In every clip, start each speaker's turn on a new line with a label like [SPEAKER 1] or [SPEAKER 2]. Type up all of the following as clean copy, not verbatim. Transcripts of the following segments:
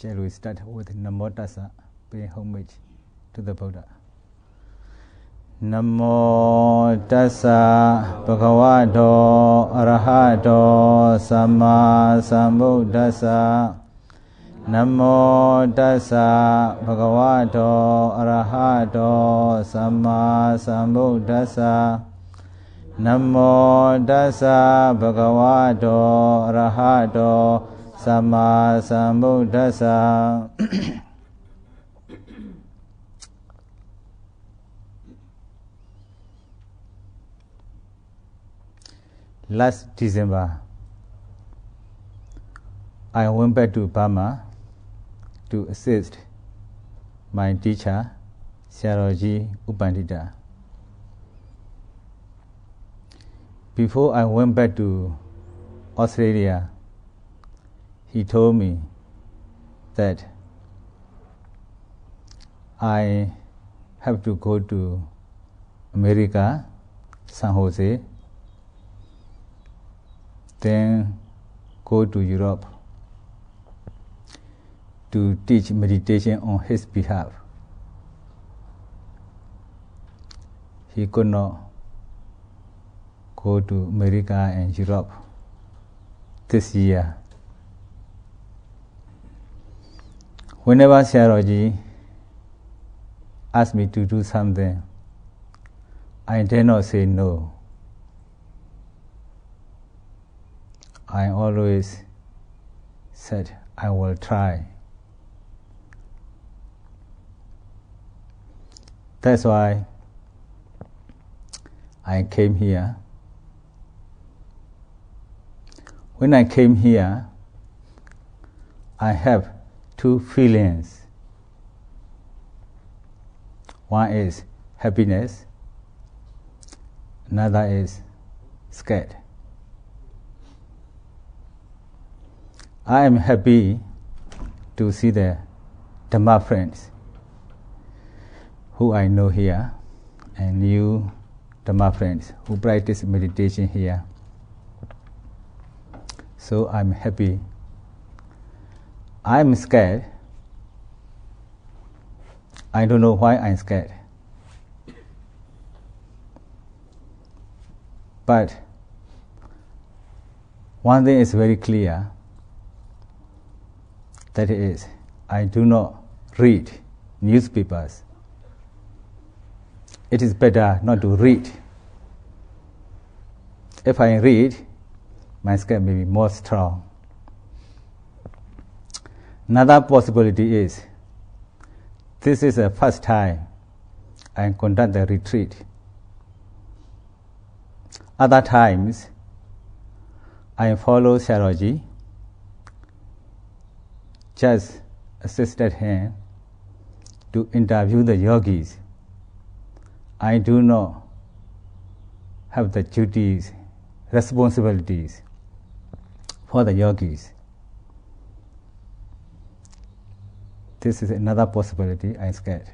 [SPEAKER 1] Shall we start with Namo Tassa, paying homage to the Buddha? Namo Tassa Bhagavato Arahato Samma Sambuddhassa. Namo Tassa Bhagavato Arahato Samma Sambuddhassa. Namo Tassa Bhagavato Arahato Samma Sambuddhassa. Last December, I went back to Burma to assist my teacher, Sayadaw U Pannathami. Before I went back to Australia, he told me that I have to go to America, San Jose, then go to Europe to teach meditation on his behalf. He could not go to America and Europe this year. Whenever Sayadaw asked me to do something, I dare not say no. I always said, I will try. That's why I came here. When I came here, I have two feelings. One is happiness, another is scared. I am happy to see the Dhamma friends who I know here and new Dhamma friends who practice meditation here. So I'm happy. I'm scared. I don't know why I'm scared. But one thing is very clear. That is, I do not read newspapers. It is better not to read. If I read, my scare may be more strong. Another possibility is, this is the first time I conduct the retreat. Other times, I follow Sayadaw, just assisted him to interview the yogis. I do not have the duties, responsibilities for the yogis. This is another possibility. I'm scared.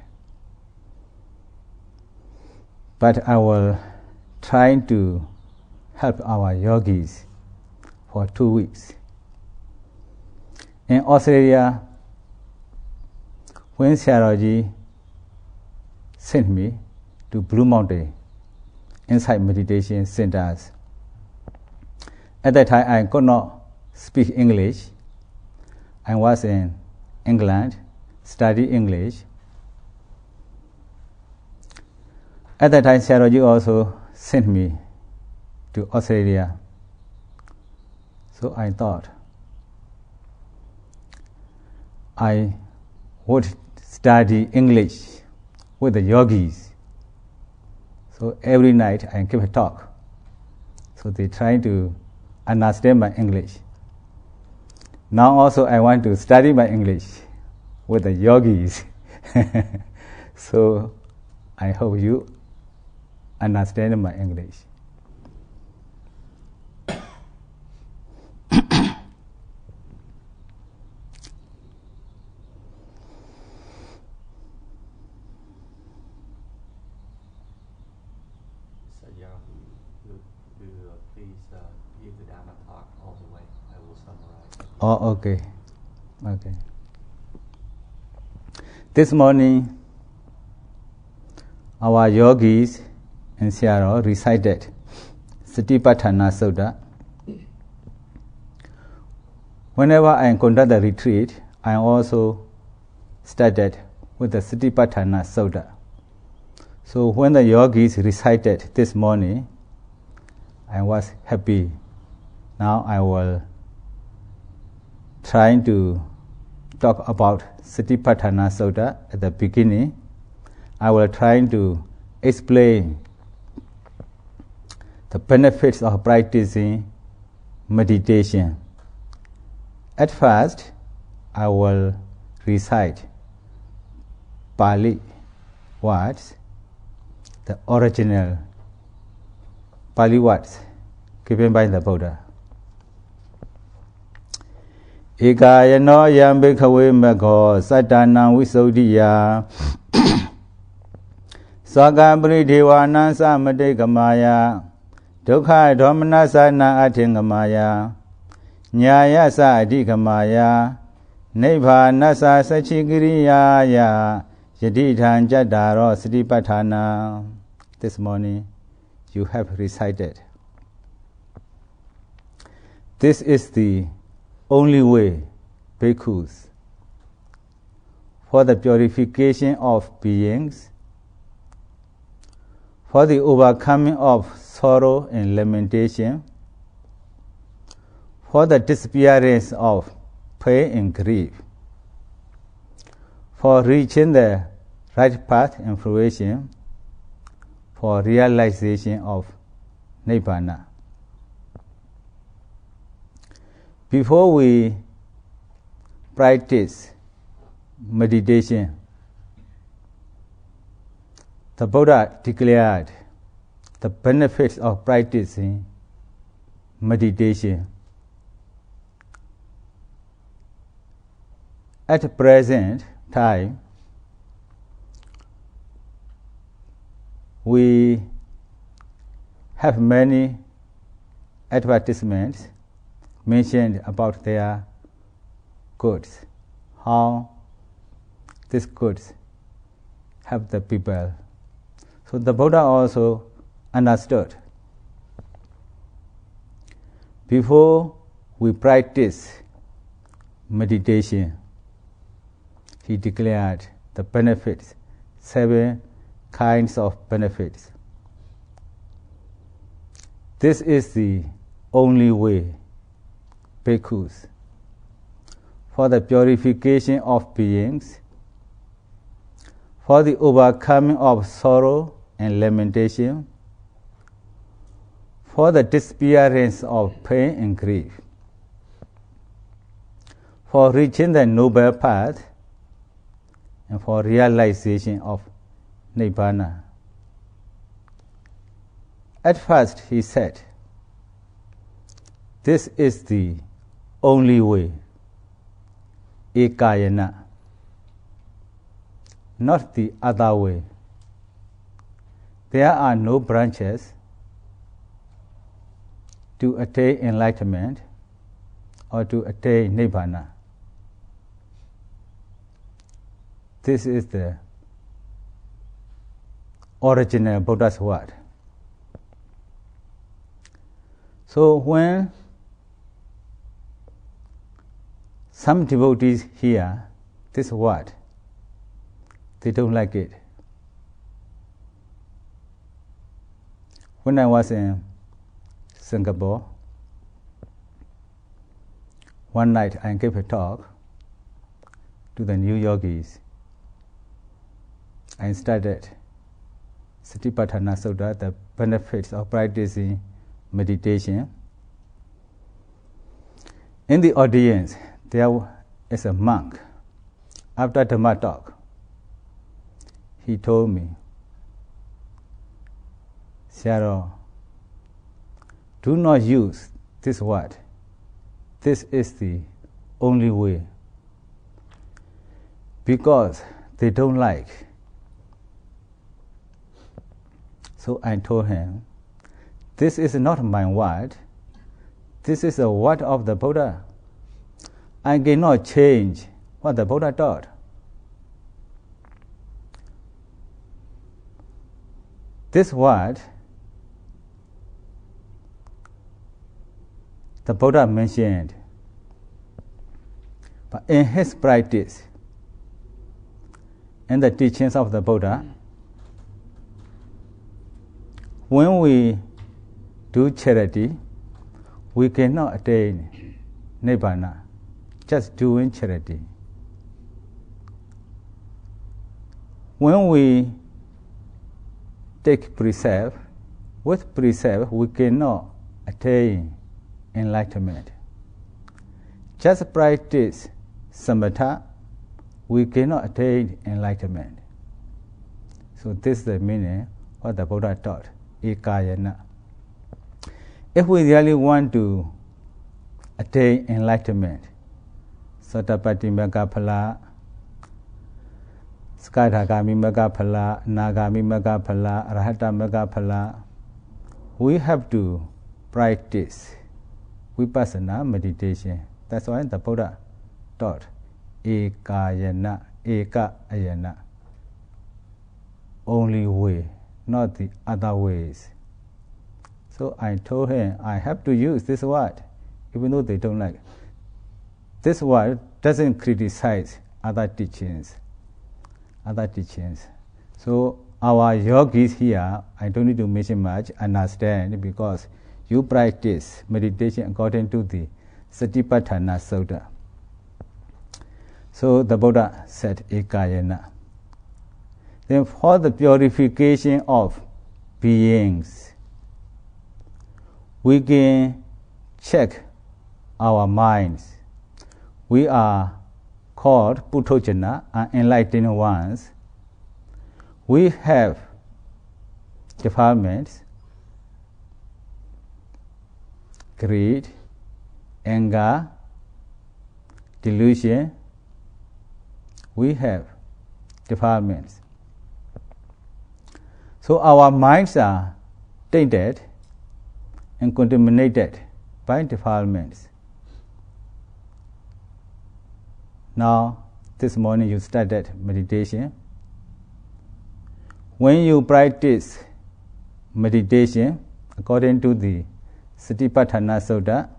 [SPEAKER 1] But I will try to help our yogis for 2 weeks. In Australia, when Sayadaw sent me to Blue Mountain inside meditation centers, at that time I could not speak English. I was in England, studying English. At that time, Sayadaw also sent me to Australia. So I thought I would study English with the yogis. So every night I give a talk. So they try to understand my English. Now also I want to study my English with the yogis. So I hope you understand my English. Oh, okay. Okay. This morning, our yogis in Sayadaw recited Satipatthana Sutta. Whenever I conduct the retreat, I also started with the Satipatthana Sutta. So when the yogis recited this morning, I was happy. Now I will try to talk about Satipatthana Sutta at the beginning. I will try to explain the benefits of practicing meditation. At first, I will recite Pali words, the original Pali words given by the Buddha. Ekayano yam bhikkhawe maggo sattanam visuddhiya Swaka paridewana samadekkamaya Dukkha dhammanasana athingamaya Nyaya sa adhikamaya Nibbānasa sachikiriyaya Yadidhan jaddharo satipatthana. This morning you have recited. This is the only way, bhikkhus, for the purification of beings, for the overcoming of sorrow and lamentation, for the disappearance of pain and grief, for reaching the right path and fruition, for realization of Nibbana. Before we practice meditation, the Buddha declared the benefits of practicing meditation. At the present time, we have many advertisements mentioned about their goods, how these goods help the people. So the Buddha also understood. Before we practice meditation, he declared the benefits, 7 kinds of benefits. This is the only way, bhikkhus, for the purification of beings, for the overcoming of sorrow and lamentation, for the disappearance of pain and grief, for reaching the noble path, and for realization of Nibbana. At first he said, this is the only way, ekayana, not the other way. There are no branches to attain enlightenment or to attain Nibbana. This is the original Buddha's word. So when some devotees hear this word, they don't like it. When I was in Singapore, one night I gave a talk to the new yogis. I started Satipatthana Sutta, the benefits of practicing meditation. In the audience, there is a monk. After Dhamma talk, he told me, Sayadaw, do not use this word. This is the only way. Because they don't like. So I told him, this is not my word. This is the word of the Buddha. I cannot change what the Buddha taught. This word, the Buddha mentioned, but in his practice, in the teachings of the Buddha, when we do charity, we cannot attain Nibbana just doing charity. When we take precept, with precept we cannot attain enlightenment. Just practice samatha, we cannot attain enlightenment. So this is the meaning what the Buddha taught, ekayana. If we really want to attain enlightenment, Sotapatti Magga Phala, Skadagami Magga Phala, Nagami Magga Phala, Arahata Magga Phala, we have to practice vipassana meditation. That's why the Buddha taught ekayana, eka ayana. Only way, not the other ways. So I told him I have to use this word, even though they don't like it. This word doesn't criticize other teachings. So our yogis here, I don't need to mention much, understand, because you practice meditation according to the Satipatthana Sutta. So the Buddha said ekayana. Then for the purification of beings, we can check our minds. We are called Puthojana, enlightened ones. We have defilements, greed, anger, delusion. We have defilements. So our minds are tainted and contaminated by defilements. Now, this morning you started meditation. When you practice meditation according to the Satipatthana Sutta,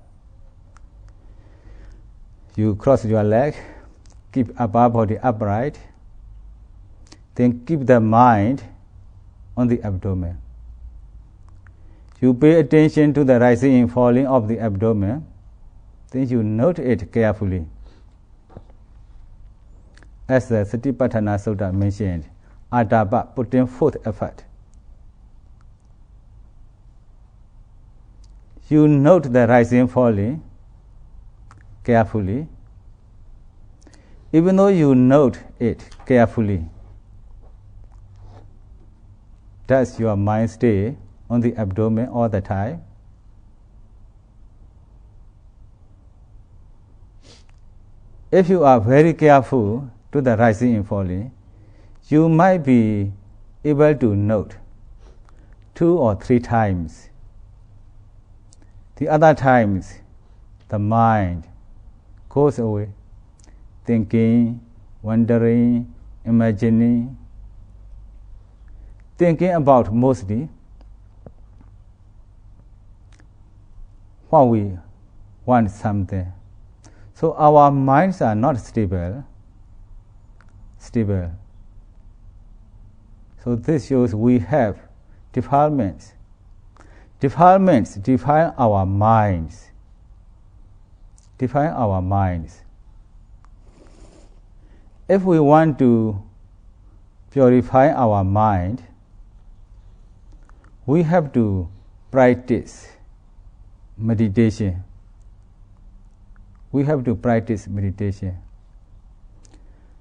[SPEAKER 1] you cross your leg, keep upper body upright, then keep the mind on the abdomen. You pay attention to the rising and falling of the abdomen, then you note it carefully. As the Satipatthana Sutta mentioned, Adaba, putting forth effort. You note the rising and falling carefully. Even though you note it carefully, does your mind stay on the abdomen all the time? If you are very careful to the rising and falling, you might be able to note 2 or 3 times. The other times, the mind goes away, thinking, wondering, imagining, thinking about mostly what we want something. So our minds are not stable. So this shows we have defilements. Defilements define our minds. If we want to purify our mind, we have to practice meditation.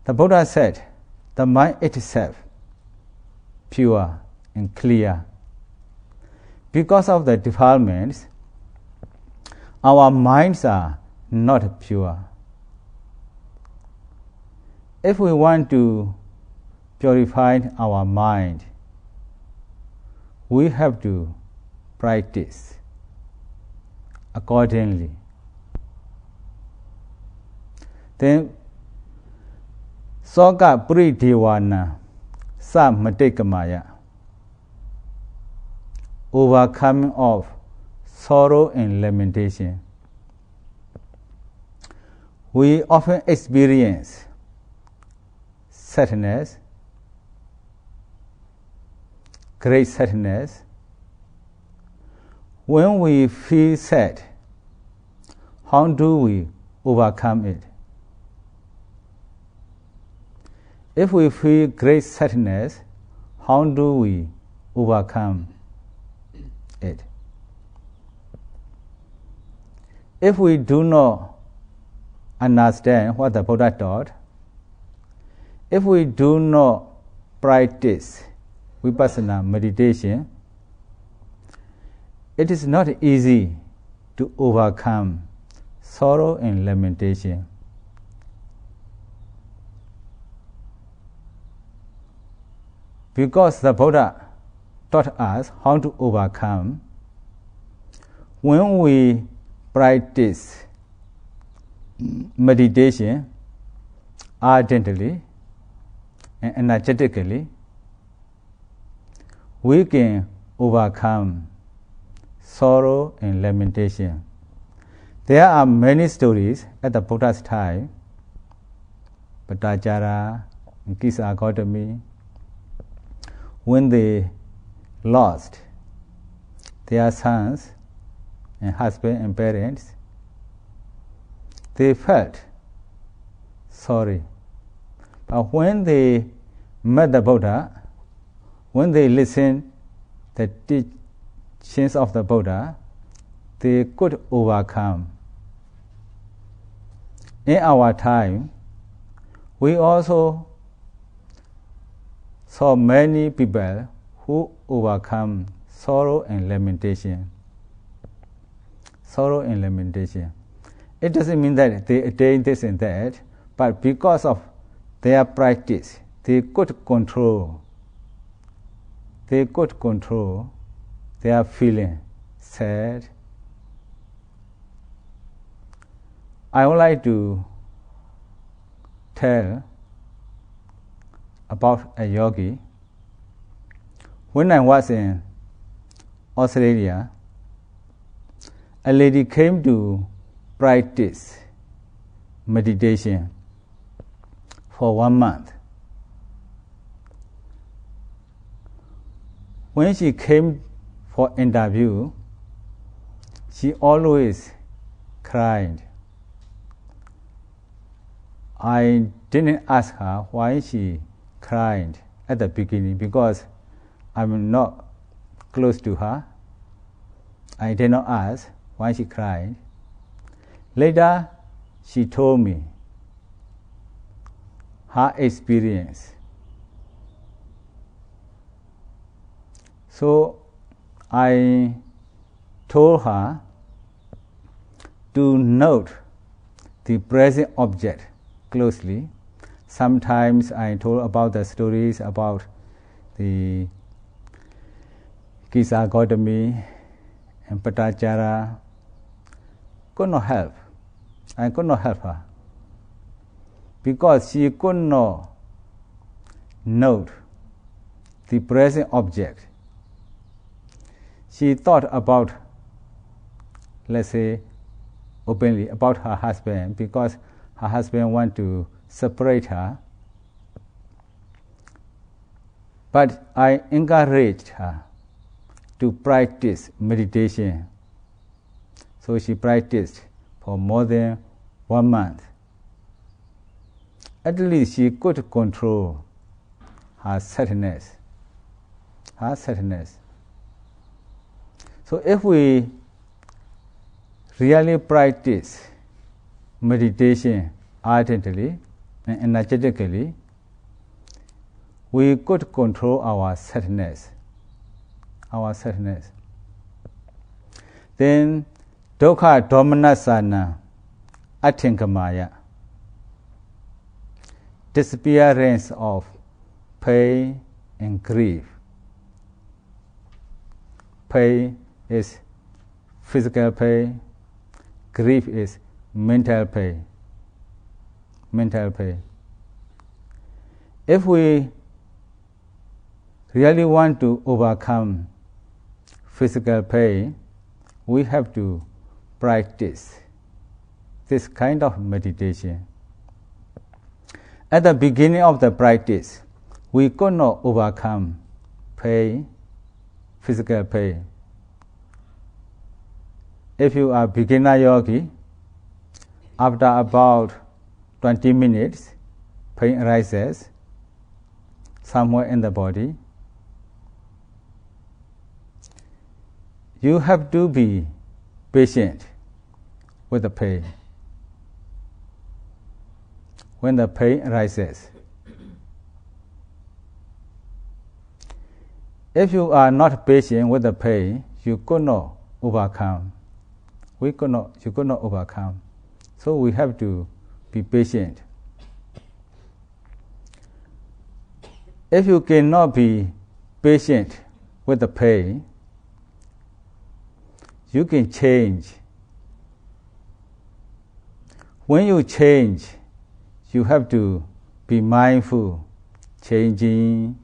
[SPEAKER 1] The Buddha said, the mind itself pure and clear. Because of the defilements, our minds are not pure. If we want to purify our mind, we have to practice accordingly. Then Soka Pridivana Sa Matekamaya. overcoming of sorrow and lamentation. We often experience sadness, great sadness. When we feel sad, how do we overcome it? If we feel great sadness, how do we overcome it? If we do not understand what the Buddha taught, if we do not practice vipassana meditation, it is not easy to overcome sorrow and lamentation. Because the Buddha taught us how to overcome, when we practice meditation ardently and energetically, we can overcome sorrow and lamentation. There are many stories at the Buddha's time, Patajara and Kisagotami, when they lost their sons and husband and parents, they felt sorry. But when they met the Buddha, when they listened the teachings of the Buddha, they could overcome. In our time, we also saw many people who overcome sorrow and lamentation. Sorrow and lamentation. It doesn't mean that they attain this and that, but because of their practice, they could control their feeling sad. I would like to tell about a yogi. When I was in Australia, a lady came to practice meditation for 1 month. When she came for interview, she always cried. I didn't ask her why she cried at the beginning because I'm not close to her. I did not ask why she cried. Later, she told me her experience. So I told her to note the present object closely. Sometimes I told about the stories about the Kisagotami and Patajara. Could not help. I could not help her because she could not note the present object. She thought about, let's say, openly about her husband because her husband wanted to separate her. But I encouraged her to practice meditation. So she practiced for more than 1 month. At least she could control her sadness. So if we really practice meditation ardently and energetically, we could control our sadness. Then dukkha domanasana attinkamaya, disappearance of pain and grief. Pain is physical pain, grief is mental pain. If we really want to overcome physical pain, we have to practice this kind of meditation. At the beginning of the practice, we could not overcome pain, physical pain. If you are beginner yogi, after about 20 minutes, pain arises somewhere in the body. You have to be patient with the pain. When the pain arises, if you are not patient with the pain, you could not overcome. You could not overcome. So we have to be patient. If you cannot be patient with the pain, you can change. When you change, you have to be mindful, changing.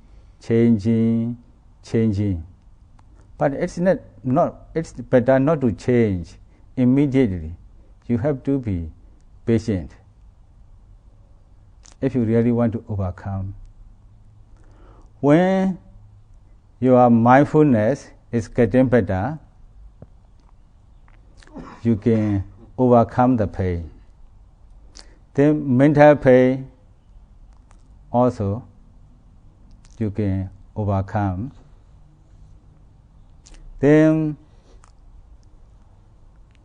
[SPEAKER 1] But it's better not to change immediately. You have to be patient if you really want to overcome. When your mindfulness is getting better, you can overcome the pain. Then mental pain also you can overcome. Then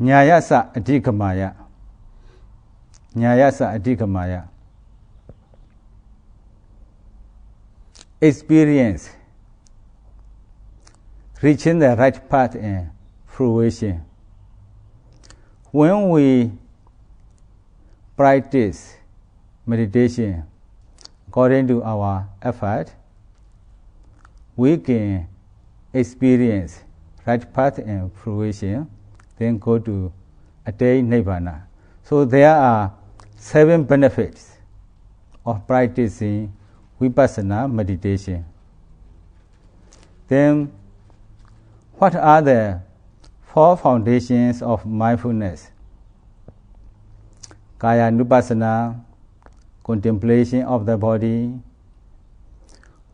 [SPEAKER 1] nyayasa adhikamaya, experience reaching the right path in fruition. When we practice meditation according to our effort, we can experience right path and fruition, then go to attain Nibbana. So there are 7 benefits of practicing Vipassana meditation. Then what are the 4 foundations of mindfulness? Kaya Nupassana, contemplation of the body.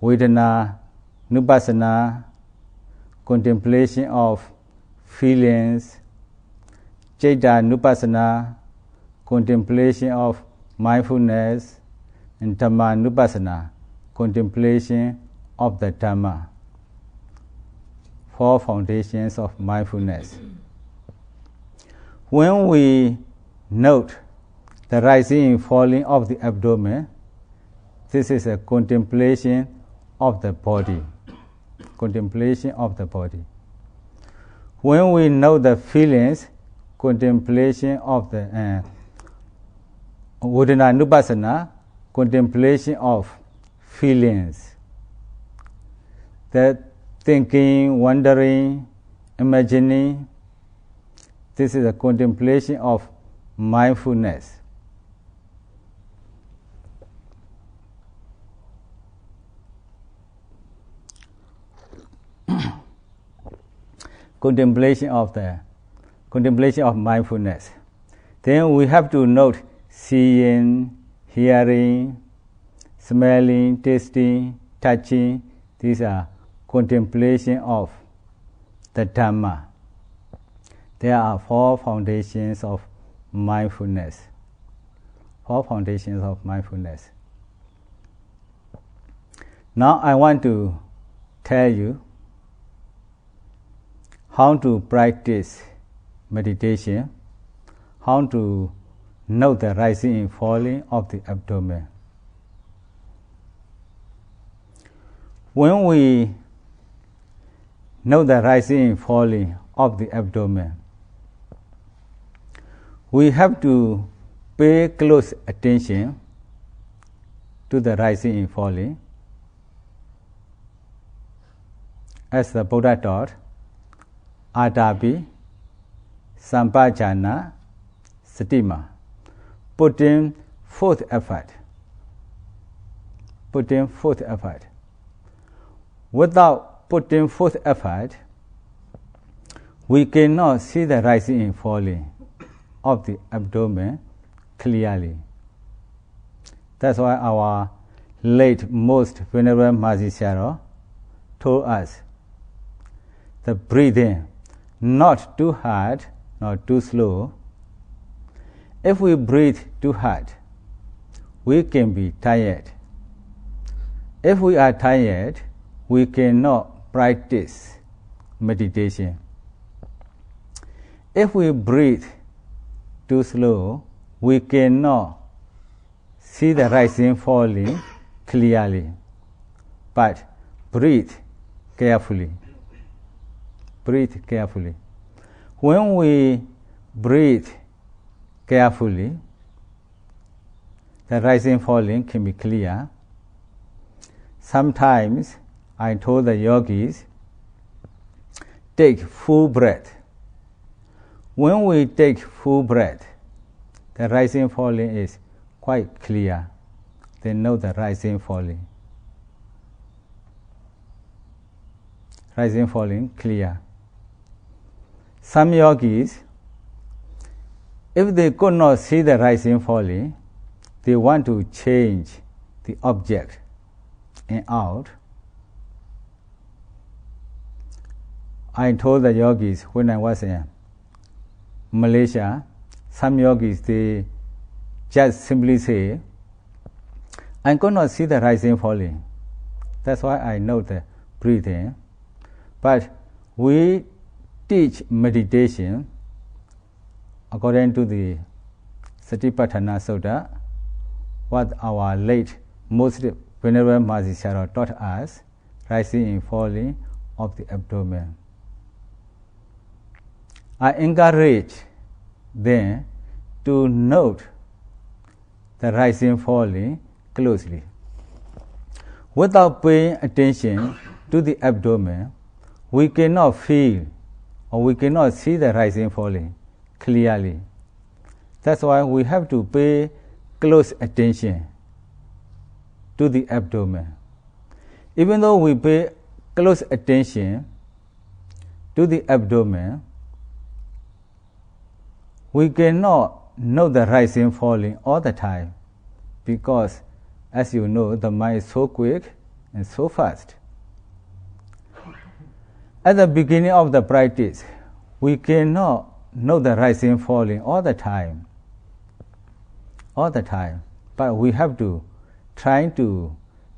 [SPEAKER 1] Vedana Nupassana, contemplation of feelings. Citta Nupassana, contemplation of mindfulness. And Dhamma Nupassana, contemplation of the Dhamma. 4 foundations of mindfulness. When we note the rising and falling of the abdomen, this is a contemplation of the body. Contemplation of the body. When we know the feelings, contemplation of the Vedana Nupassana, contemplation of feelings. The thinking, wondering, imagining, this is a contemplation of mindfulness. Contemplation of mindfulness. Then we have to note seeing, hearing, smelling, tasting, touching. These are contemplation of the Dhamma. There are 4 foundations of mindfulness. 4 foundations of mindfulness. Now I want to tell you how to practice meditation, how to know the rising and falling of the abdomen. When we know the rising and falling of the abdomen, we have to pay close attention to the rising and falling. As the Buddha taught, Atapi, Sampajana, Satima, putting forth effort. Putting forth effort. Without putting forth effort, we cannot see the rising and falling of the abdomen clearly. That's why our late most venerable Mazi Sayadaw told us the breathing not too hard, not too slow. If we breathe too hard, we can be tired. If we are tired, we cannot practice meditation. If we breathe too slow, we cannot see the rising falling clearly. But breathe carefully. Breathe carefully. When we breathe carefully, the rising falling can be clear. Sometimes I told the yogis, take full breath. When we take full breath, the rising falling is quite clear. They know the rising falling. Rising falling clear. Some yogis, if they could not see the rising falling, they want to change the object in out. I told the yogis when I was in Malaysia, some yogis, they just simply say, I could not see the rising falling. That's why I know the breathing. But we teach meditation according to the Satipatthana Sutta, what our late most venerable Mazi Sayadaw taught us, rising and falling of the abdomen. I encourage them to note the rising and falling closely. Without paying attention to the abdomen, we cannot feel or we cannot see the rising and falling clearly. That's why we have to pay close attention to the abdomen. Even though we pay close attention to the abdomen, we cannot know the rising and falling all the time because, as you know, the mind is so quick and so fast. At the beginning of the practice, we cannot know the rising and falling all the time. But we have to try to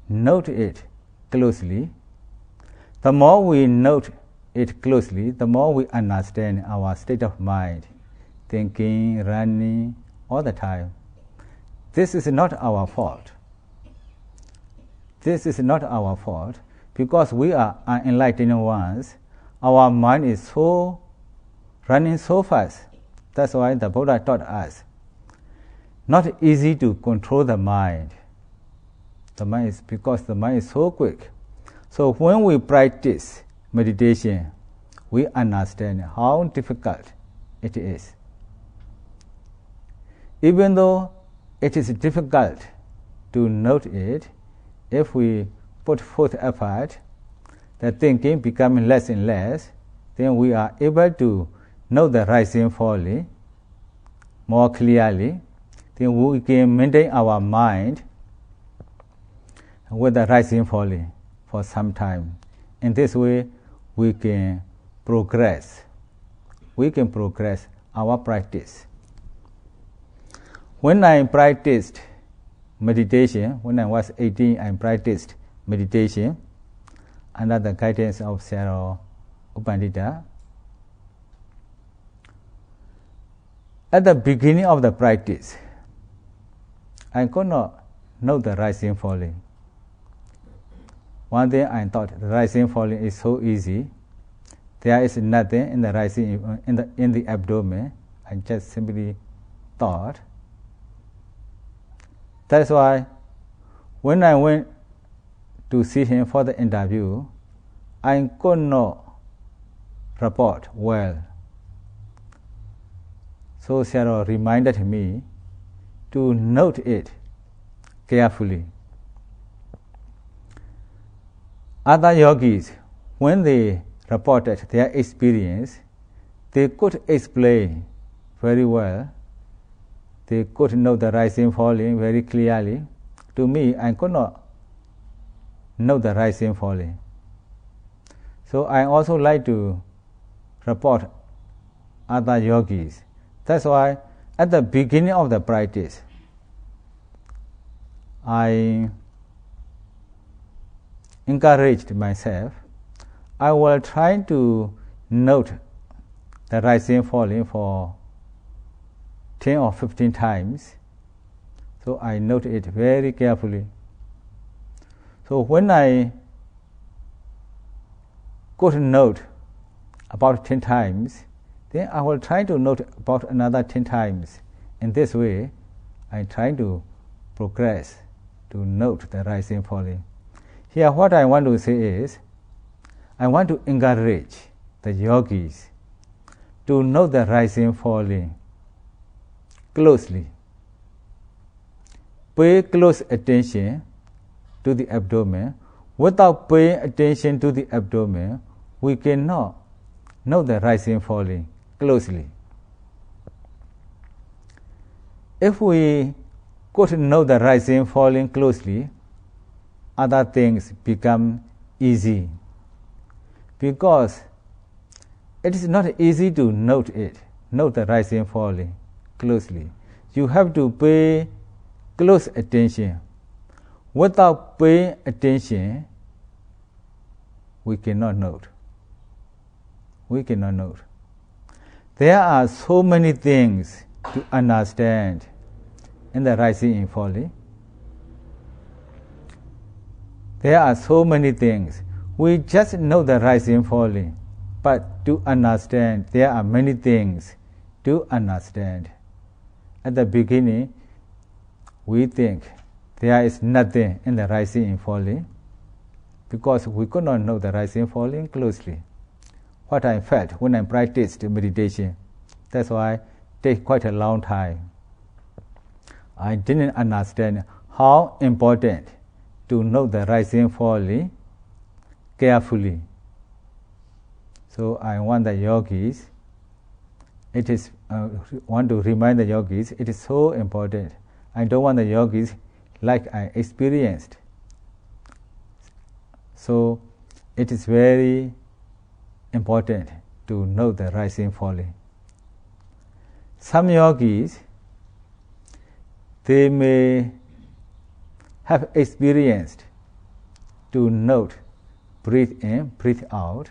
[SPEAKER 1] note it closely. The more we note it closely, the more we understand our state of mind, thinking, running, all the time. This is not our fault. This is not our fault because we are unenlightened ones. Our mind is so running so fast. That's why the Buddha taught us not easy to control the mind. The mind is because the mind is so quick. So when we practice meditation, we understand how difficult it is. Even though it is difficult to note it, if we put forth effort, the thinking becomes less and less, then we are able to know the rising and falling more clearly. Then we can maintain our mind with the rising and falling for some time. In this way, we can progress. We can progress our practice. When I practiced meditation, when I was 18, I practiced meditation under the guidance of Sayadaw U Pannathami. At the beginning of the practice, I could not know the rising and falling. One day I thought the rising and falling is so easy. There is nothing in the rising in the abdomen. I just simply thought. That's why when I went to see him for the interview, I could not report well. So Sayadaw reminded me to note it carefully. Other yogis, when they reported their experience, they could explain very well. They could know the rising falling very clearly. To me, I could not know the rising falling. So I also like to report other yogis. That's why at the beginning of the practice, I encouraged myself. I will try to note the rising falling for 10 or 15 times. So I note it very carefully. So when I go to note about 10 times, then I will try to note about another 10 times. In this way, I try to progress to note the rising falling. Here what I want to say is, I want to encourage the yogis to note the rising falling closely. Pay close attention to the abdomen. Without paying attention to the abdomen, we cannot know the rising falling closely. If we could know the rising falling closely, other things become easy. Because it is not easy to note the rising falling closely. You have to pay close attention. Without paying attention, we cannot note. We cannot note. There are so many things to understand in the rising and falling. There are so many things. We just know the rising and falling, but to understand, there are many things to understand. At the beginning, we think there is nothing in the rising and falling because we could not know the rising and falling closely. What I felt when I practiced meditation, that's why it takes quite a long time. I didn't understand how important to know the rising and falling carefully. So I want the yogis, want to remind the yogis, it is so important. I don't want the yogis like I experienced. So it is very important to know the rising and falling. Some yogis, they may have experienced to note breathe in, breathe out.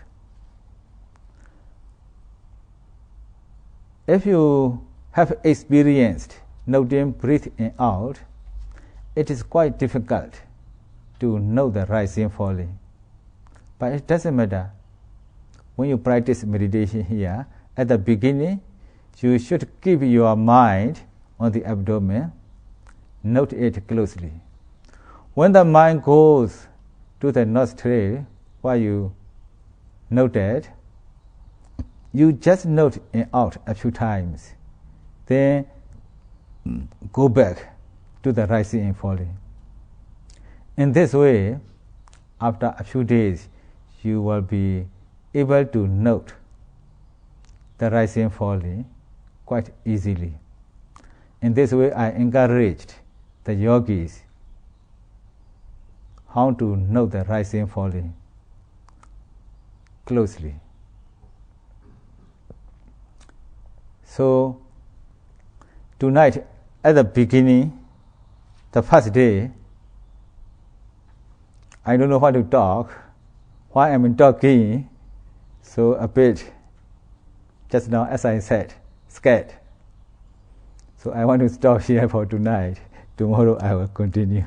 [SPEAKER 1] If you have experienced noting breathe in out, it is quite difficult to know the rising and falling. But it doesn't matter. When you practice meditation here, at the beginning, you should keep your mind on the abdomen, note it closely. When the mind goes to the nostril, where you noted, you just note in out a few times, then go back to the rising and falling. In this way, after a few days, you will be able to note the rising and falling quite easily. In this way, I encouraged the yogis how to know the rising and falling closely. So, tonight, at the beginning, the first day, I don't know what to talk. Why I'm talking, so a bit, just now as I said, scared. So I want to stop here for tonight. Tomorrow I will continue.